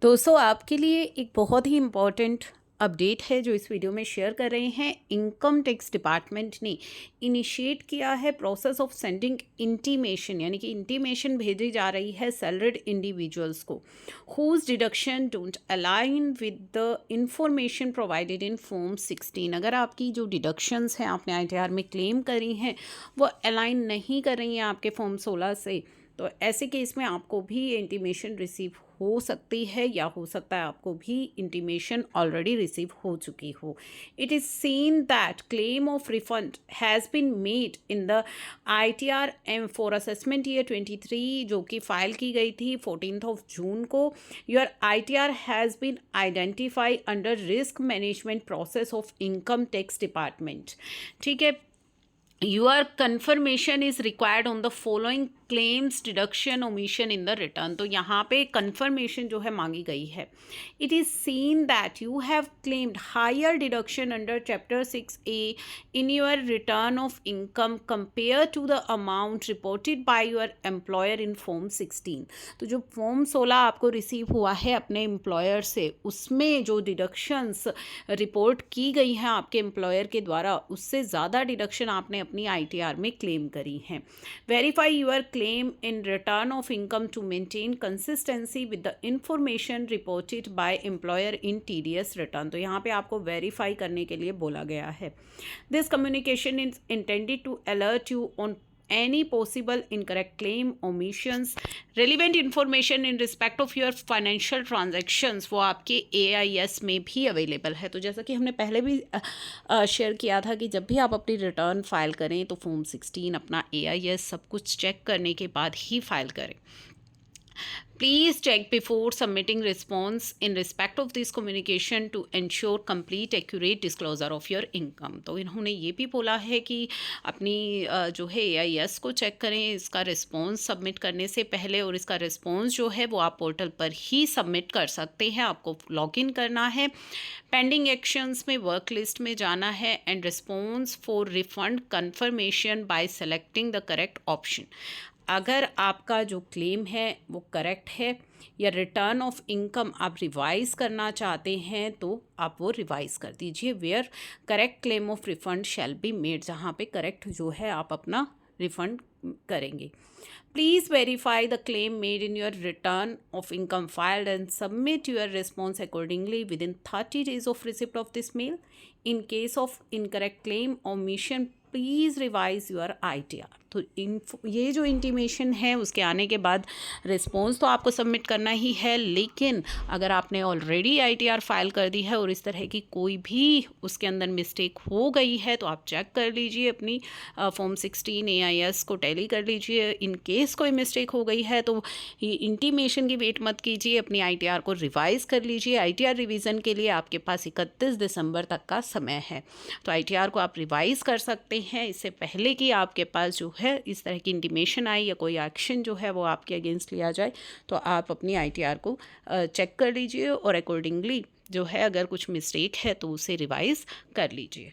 दोस्तों आपके लिए एक बहुत ही इम्पॉर्टेंट अपडेट है जो इस वीडियो में शेयर कर रहे हैं। इनकम टैक्स डिपार्टमेंट ने इनिशिएट किया है प्रोसेस ऑफ सेंडिंग इंटीमेशन, यानी कि इंटीमेशन भेजी जा रही है सैलरीड इंडिविजुअल्स को whose deduction don't align with the information provided in form 16। अगर आपकी जो डिडक्शंस हैं आपने आईटीआर में क्लेम करी हैं वो अलाइन नहीं कर रही हैं आपके फॉर्म 16 से, तो ऐसे केस में आपको भी इंटीमेशन रिसीव हो सकती है या हो सकता है आपको भी इंटीमेशन ऑलरेडी रिसीव हो चुकी हो। It is seen that claim of refund has been made in the ITR for assessment year 23 जो कि फाइल की गई थी 14 जून को। Your ITR has been identify under risk management process of income tax department. ठीक है, your confirmation is required on the following claims deduction omission in the return। तो यहाँ पे confirmation जो है मांगी गई है। It is seen that you have claimed higher deduction under chapter 6A in your return of income compared to the amount reported by your employer in form 16। तो जो फॉर्म 16 आपको रिसीव हुआ है अपने एम्प्लॉयर से, उसमें जो डिडक्शंस रिपोर्ट की गई हैं आपके एम्प्लॉयर के द्वारा, उससे ज़्यादा डिडक्शन आपने अपनी आईटीआर में क्लेम करी हैं। Verify your claim in return of income to maintain consistency with the information reported by employer in TDS return. तो यहाँ पे आपको वेरीफाई करने के लिए बोला गया है। This communication is intended to alert you on any possible incorrect claim, omissions, relevant information in respect of your financial transactions, वो आपके AIS में भी अवेलेबल है। तो जैसा कि हमने पहले भी शेयर किया था कि जब भी आप अपनी रिटर्न फाइल करें तो फॉर्म 16 अपना AIS सब कुछ चेक करने के बाद ही फाइल करें। Please check before submitting response in respect of this communication to ensure complete accurate disclosure of your income। तो इन्होंने ये भी बोला है कि अपनी जो है AIS को चेक करें इसका रिस्पॉन्स सबमिट करने से पहले, और इसका रिस्पॉन्स जो है वो आप पोर्टल पर ही सबमिट कर सकते हैं। आपको लॉगिन करना है, पेंडिंग एक्शंस में वर्क लिस्ट में जाना है and response for refund confirmation by selecting the correct option. अगर आपका जो क्लेम है वो करेक्ट है या रिटर्न ऑफ इनकम आप रिवाइज़ करना चाहते हैं तो आप वो रिवाइज़ कर दीजिए। Where correct claim of refund shall be made, जहाँ पे करेक्ट जो है आप अपना रिफ़ंड करेंगे। Please verify the claim made in your return of income filed and submit your response accordingly within 30 days of receipt of this mail. In case of incorrect claim omission please revise your ITR. तो ये जो intimation है उसके आने के बाद response तो आपको सबमिट करना ही है, लेकिन अगर आपने ऑलरेडी आईटीआर फाइल कर दी है और इस तरह की कोई भी उसके अंदर मिस्टेक हो गई है तो आप चेक कर लीजिए अपनी फॉर्म 16 AIS को टैली कर लीजिए। इन केस कोई मिस्टेक हो गई है तो इंटीमेशन की वेट मत कीजिए, अपनी आईटीआर को रिवाइज़ कर लीजिए। आईटीआर रिवीजन के लिए आपके पास 31 दिसंबर तक का समय है, तो आईटीआर को आप रिवाइज़ कर सकते हैं इससे पहले कि आपके पास जो है इस तरह की इंटीमेशन आई या कोई एक्शन जो है वो आपके अगेंस्ट लिया जाए। तो आप अपनी आईटीआर को चेक कर लीजिए और अकॉर्डिंगली जो है अगर कुछ मिस्टेक है तो उसे रिवाइज़ कर लीजिए।